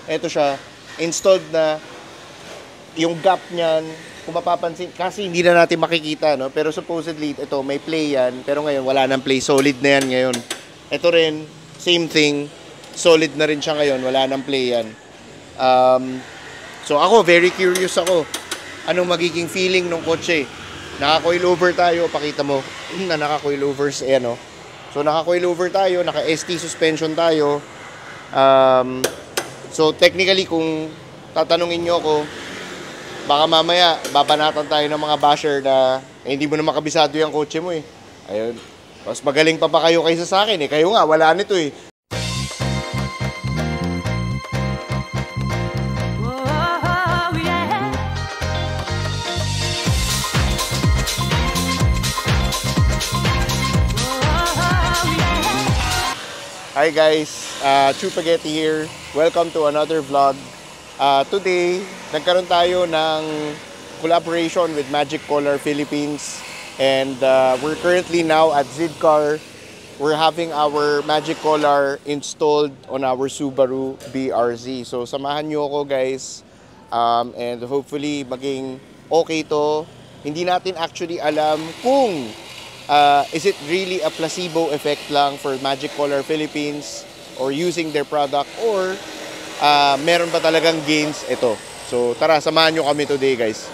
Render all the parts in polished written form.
Ito siya, installed na yung gap niyan, kung mapapansin, kasi hindi na natin makikita, no? Pero supposedly, ito, may play yan. Pero ngayon, wala nang play. Solid na yan ngayon. Ito rin, same thing. Solid na rin siya ngayon. Wala nang play yan. So ako, very curious ako. Anong magiging feeling ng kotse? Naka-coilover tayo. Pakita mo na naka-coilovers. Ayan, no? So naka-coilover tayo. Naka-ST suspension tayo. So technically, kung tatanungin nyo ako, baka mamaya, babanatan tayo ng mga basher na hindi mo na makabisado yung kotse mo eh. Ayun. Mas magaling pa ba kayo kaysa sa akin eh? Kayo nga, wala nito eh. Hi guys, Chupageti here. Welcome to another vlog. Today, nagkaroon tayo ng collaboration with Magic Color Philippines, and we're currently now at Zidcar. We're having our Magic Color installed on our Subaru BRZ. So samahan nyo ako guys, and hopefully maging okay to. Hindi natin actually alam kung is it really a placebo effect lang for Magic Color Philippines or using their product, or meron ba talagang gains ito. So tara, samahan nyo kami today guys.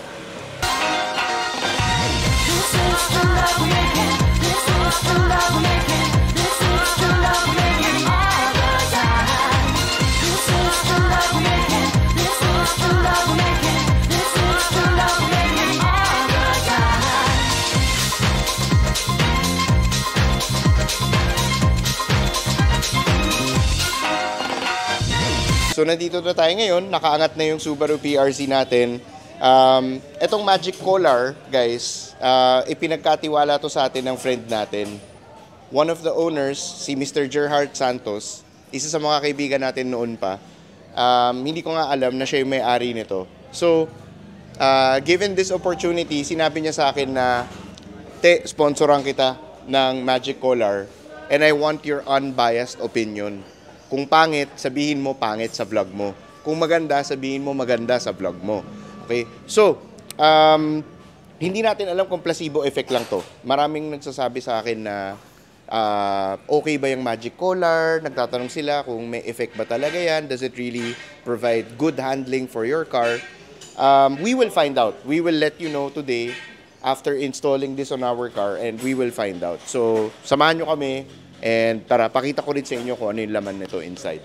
So nandito na tayo ngayon, nakaangat na yung Subaru PRZ natin. Etong Magic Color, guys, ipinagkatiwala to sa atin ng friend natin. One of the owners, si Mr. Gerhard Santos, isa sa mga kaibigan natin noon pa. Hindi ko nga alam na siya yung may-ari nito. So, given this opportunity, sinabi niya sa akin na, sponsoran kita ng Magic Color and I want your unbiased opinion. Kung pangit, sabihin mo pangit sa vlog mo. Kung maganda, sabihin mo maganda sa vlog mo. Okay? So, hindi natin alam kung placebo effect lang to. Maraming nagsasabi sa akin na okay ba yung Magic Color? Nagtatanong sila kung may effect ba talaga yan? Does it really provide good handling for your car? We will find out. We will let you know today after installing this on our car, and we will find out. So, samahan nyo kami. And tara, pakita ko rin sa inyo kung ano yung laman nito inside.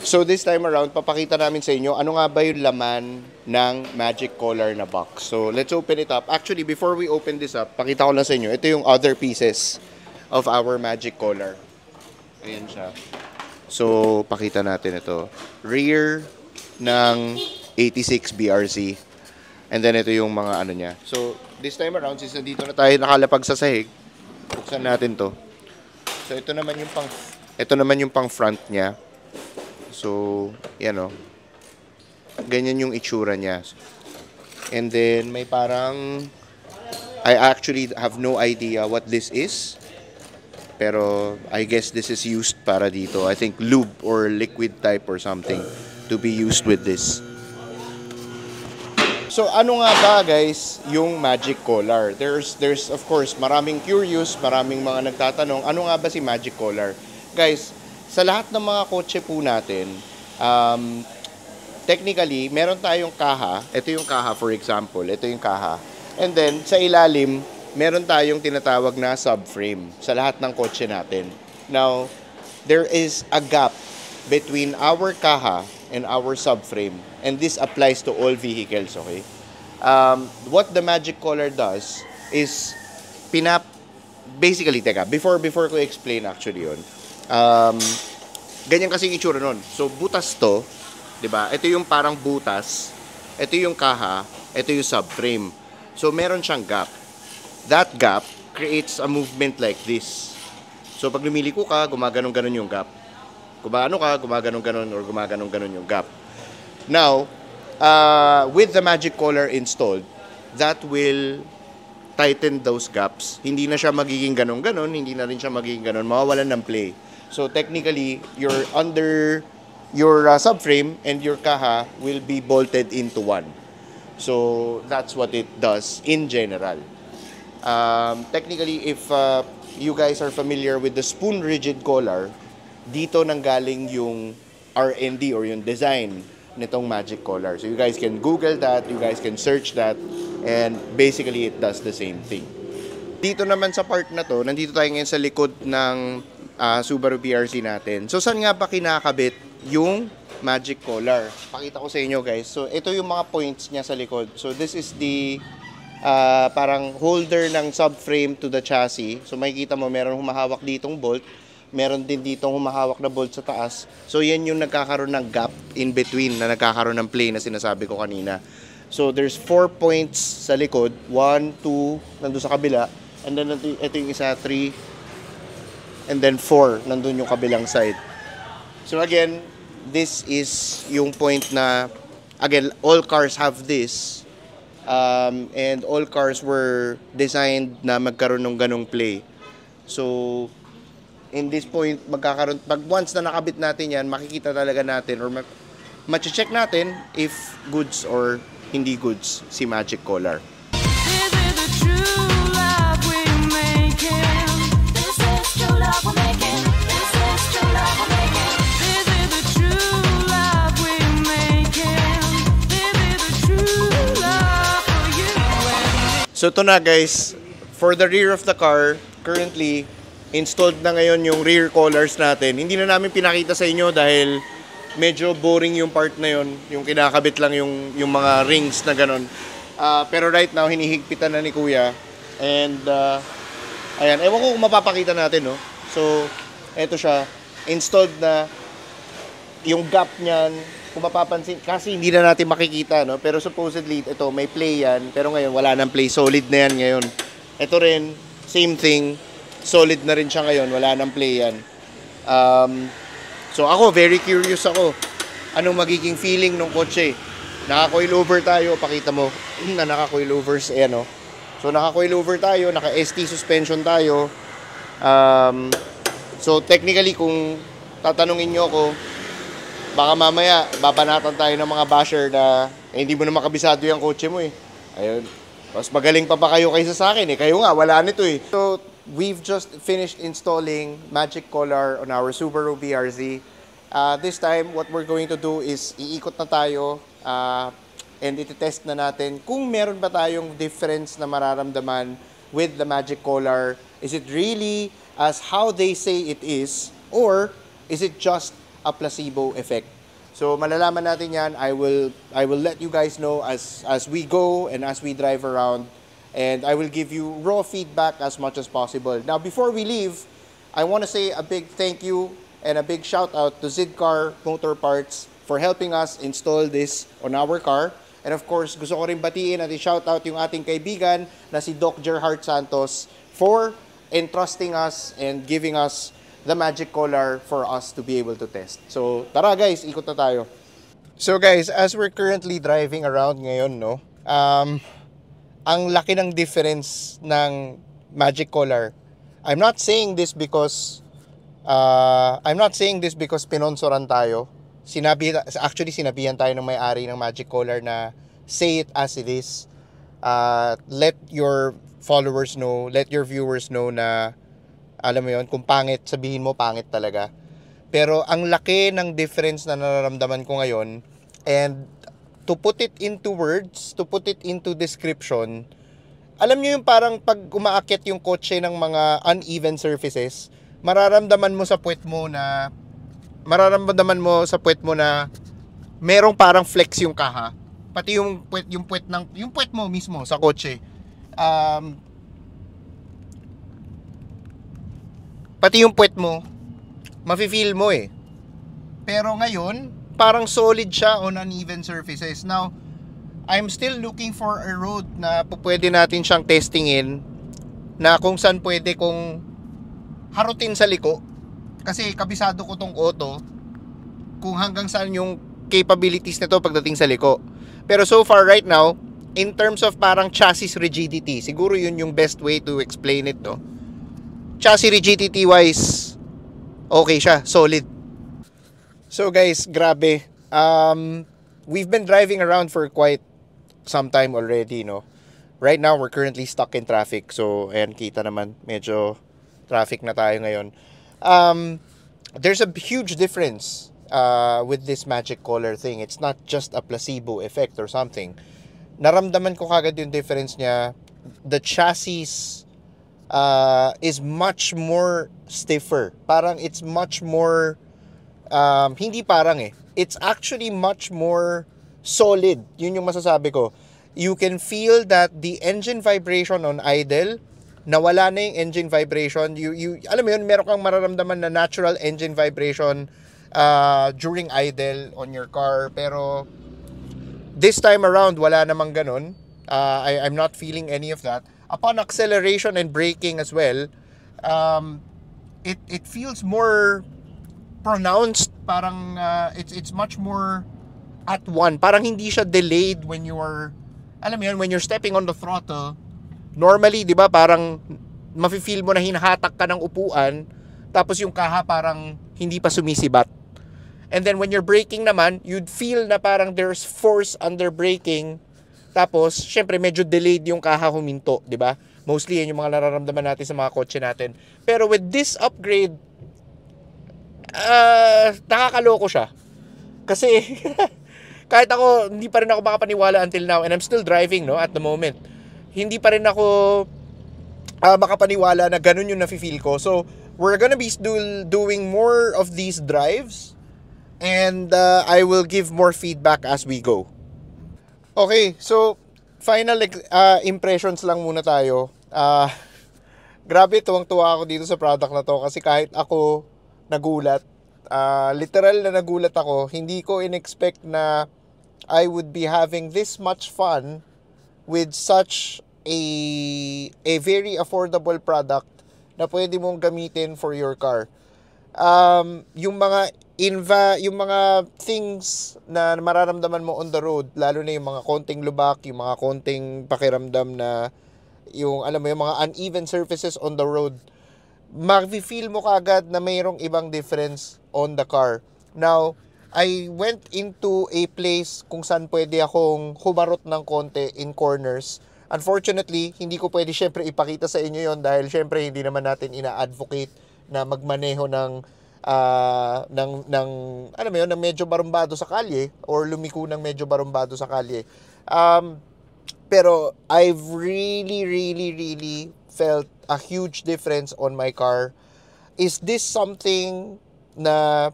So this time around, papakita namin sa inyo ano nga ba yung laman ng Magic Color na box. So let's open it up. Actually, before we open this up, pakita ko lang sa inyo. Ito yung other pieces of our Magic Color. Ayan siya. So pakita natin ito. Rear ng 86 BRZ. And then ito yung mga ano niya. So this time around, since dito na tayo nakalapag sa sahig, buksan natin to. So ito naman yung pang front niya. So, yan o. Ganyan yung itsura niya. And then may parang, I actually have no idea what this is. Pero I guess this is used para dito. I think lube or liquid type or something to be used with this. So ano nga ba guys yung Magic Color? There's of course maraming curious, maraming mga nagtatanong, ano nga ba si Magic Color? Guys, sa lahat ng mga kotse po natin, technically, meron tayong kaha. Ito yung kaha for example, ito yung kaha. And then sa ilalim, meron tayong tinatawag na subframe sa lahat ng kotse natin. Now, there is a gap between our kaha and our subframe. And this applies to all vehicles, okay? What the Magic Color does is basically, teka, before ko explain actually yun, ganyan kasi yung itsura nun. So, butas to, di ba? Ito yung parang butas, ito yung kaha, ito yung subframe. So, meron siyang gap. That gap creates a movement like this. So, pag lumiliko ka, gumaganon-ganon yung gap. Kumaano ka, gumaganon-ganon or gumaganon-ganon yung gap. Now, with the Magic Color installed, that will tighten those gaps. Hindi na siya magiging ganon-ganon, hindi na rin siya magiging ganon, mawawalan ng play. So technically, your under your subframe and your kaha will be bolted into one. So that's what it does in general. Technically, if you guys are familiar with the spoon rigid collar, dito nanggaling yung R&D or yung design nitong Magic Collar. So you guys can Google that, you guys can search that, and basically it does the same thing. Dito naman sa part na to, nandito tayo ngayon sa likod ng Subaru PRC natin. So saan nga ba kinakabit yung Magic Collar? Pakita ko sa inyo guys. So ito yung mga points niya sa likod. So this is the parang holder ng subframe to the chassis. So makikita mo meron humahawak ditong bolt, meron din ditong humahawak na bolt sa taas. So yan yung nagkakaroon ng gap in between na nagkakaroon ng play na sinasabi ko kanina. So there's 4 points sa likod, 1, 2, nandun sa kabila, and then ito yung isa, 3, and then 4, nandun yung kabilang side. So again, this is yung point na, again, all cars have this. And all cars were designed na magkaroon ng ganong play. So, in this point, magkakaroon, pag once na nakabit natin yan, makikita talaga natin or ma-check natin if goods or hindi goods si Magic Collar. So ito na guys, for the rear of the car, currently, installed na ngayon yung rear collars natin. Hindi na namin pinakita sa inyo dahil medyo boring yung part na yun. Yung kinakabit lang yung mga rings na ganun. Pero right now, hinihigpitan na ni Kuya. And, ayan, ewan ko kung mapapakita natin, no? So, eto siya, installed na yung gap niyan. Kung mapapansin, kasi hindi na natin makikita, no? Pero supposedly, ito, may play yan. Pero ngayon, wala nang play. Solid na yan ngayon. Ito rin, same thing. Solid na rin siya ngayon. Wala nang play yan. So ako, very curious ako. Anong magiging feeling ng kotse? Naka-coil over tayo. Pakita mo na naka-coil overs. Ayan, no? So naka-coil over tayo. Naka-ST suspension tayo. So technically, kung tatanungin nyo ako, baka mamaya, babanatan tayo ng mga basher na hindi mo na makabisado yung kotse mo eh. Ayun. Mas magaling pa kayo kaysa sa akin eh. Kayo nga, wala nito eh. So, we've just finished installing Magic Collar on our Subaru BRZ. This time, what we're going to do is iikot na tayo and ititest na natin kung meron ba tayong difference na mararamdaman with the Magic Collar. Is it really as how they say it is, or is it just a placebo effect? So malalaman natin yan. I will let you guys know as we go and as we drive around, and I will give you raw feedback as much as possible. Now before we leave, I want to say a big thank you and a big shout out to Zidcar Motor Parts for helping us install this on our car. And of course, gusto ko rin batiin at i-shout out yung ating kaibigan na si Doc Gerhard Santos for entrusting us and giving us the Magic Collar for us to be able to test. So, tara guys, ikot na tayo. So guys, as we're currently driving around ngayon, no, ang laki ng difference ng Magic Collar. I'm not saying this because pinonsoran tayo. Sinabihan tayo ng may-ari ng Magic Collar na say it as it is. Let your followers know, let your viewers know na alam mo yon, kung pangit, sabihin mo pangit talaga. Pero ang laki ng difference na nararamdaman ko ngayon, and to put it into words, to put it into description, alam nyo yung parang pag umaakyat yung kotse ng mga uneven surfaces, mararamdaman mo sa puwet mo na merong parang flex yung kaha. Pati yung puwet mo mismo sa kotse. Pati yung puwet mo, mafe-feel mo eh. Pero ngayon, parang solid siya on uneven surfaces. Now, I'm still looking for a road na pwede natin siyang testingin, na kung saan pwede kong harutin sa liko. Kasi kabisado ko tong auto, kung hanggang saan yung capabilities nito pagdating sa liko. Pero so far right now, in terms of parang chassis rigidity, siguro yun yung best way to explain it, no? Chassis rigidity wise, okay siya, solid. So guys, grabe. We've been driving around for quite some time already, no? Right now, we're currently stuck in traffic. So, ayan, kita naman, medyo traffic na tayo ngayon. There's a huge difference with this magic collar thing. It's not just a placebo effect or something. Naramdaman ko kagad yung difference niya. The chassis is much more stiffer. Parang it's much more, hindi parang it's actually much more solid. Yun yung masasabi ko. You can feel that the engine vibration on idle, nawala na yung engine vibration. Alam mo yun, meron kang mararamdaman na natural engine vibration during idle on your car. Pero this time around, wala namang ganun. I'm not feeling any of that. Upon acceleration and braking as well, it feels more pronounced. Parang it's much more at one. Parang hindi siya delayed when you are, alam mo yun, when you're stepping on the throttle. Normally, di ba, parang mafe-feel mo na hinahatak ka ng upuan, tapos yung kaha parang hindi pa sumisibat. And then when you're braking naman, you'd feel na parang there's force under braking. Tapos, syempre, medyo delayed yung kaha huminto, di ba? Mostly, yan yung mga nararamdaman natin sa mga kotse natin. Pero with this upgrade, nakakaloko siya. Kasi, kahit ako, hindi pa rin ako makapaniwala until now, and I'm still driving, no, at the moment. Hindi pa rin ako makapaniwala na ganun yung nafe-feel ko. So, we're gonna be doing more of these drives, and I will give more feedback as we go. Okay, so final impressions lang muna tayo. Grabe, tuwang-tuwa ako dito sa product na to kasi kahit ako nagulat, literal na nagulat ako. Hindi ko in-expect na I would be having this much fun with such a very affordable product na pwede mong gamitin for your car. Yung mga things na mararamdaman mo on the road, lalo na yung mga konting lubak, yung mga konting pakiramdam na yung, alam mo, yung mga uneven surfaces on the road, mag-feel mo kagad na mayroong ibang difference on the car. Now, I went into a place kung saan pwede akong humarot ng konti in corners. Unfortunately, hindi ko pwede syempre ipakita sa inyo yon dahil syempre hindi naman natin ina-advocate na magmaneho ng alam mo yun, ng medyo barumbado sa kalye or lumiko ng medyo barumbado sa kalye. Pero I've really felt a huge difference on my car. Is this something na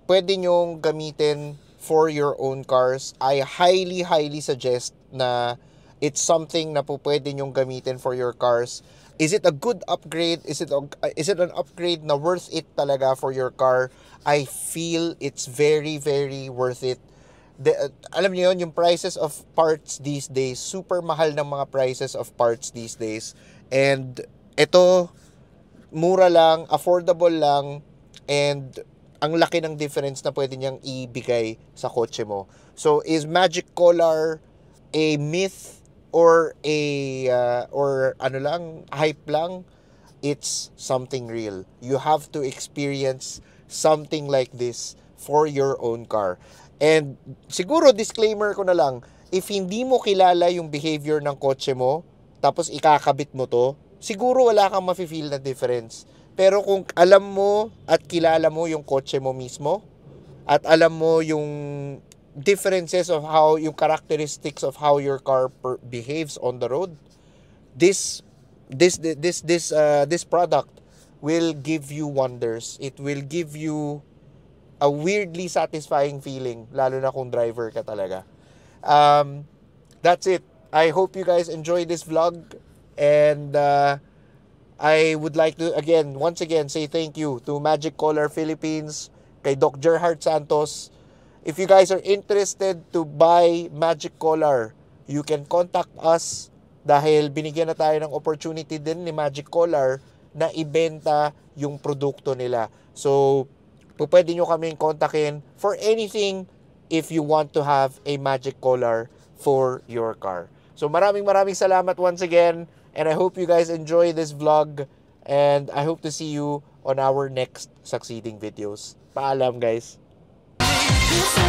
pwede nyong gamitin for your own cars? I highly suggest na it's something na po pwede nyong gamitin for your cars. Is it a good upgrade? Is it an upgrade na worth it talaga for your car? I feel it's very worth it. Alam niyo yun, yung prices of parts these days, super mahal ng mga prices of parts these days. And ito, mura lang, affordable lang, and ang laki ng difference na pwede niyang ibigay sa kotse mo. So, is Magic Collar a myth or hype lang? It's something real. You have to experience something like this for your own car. And siguro disclaimer ko na lang, if hindi mo kilala yung behavior ng kotse mo, tapos ikakabit mo to, siguro wala kang mafe-feel na difference. Pero kung alam mo at kilala mo yung kotse mo mismo, at alam mo yung differences of how, yung characteristics of how your car behaves on the road, this product will give you wonders. It will give you a weirdly satisfying feeling, lalo na kung driver ka talaga. That's it. I hope you guys enjoy this vlog, and I would like to once again say thank you to Magic Collar Philippines, kay Doc Gerhard Santos. If you guys are interested to buy Magic Collar, you can contact us dahil binigyan na tayo ng opportunity din ni Magic Collar na ibenta yung produkto nila. So, pwede nyo kaming kontakin for anything if you want to have a Magic Collar for your car. So maraming salamat once again, and I hope you guys enjoy this vlog, and I hope to see you on our next succeeding videos. Paalam, guys. You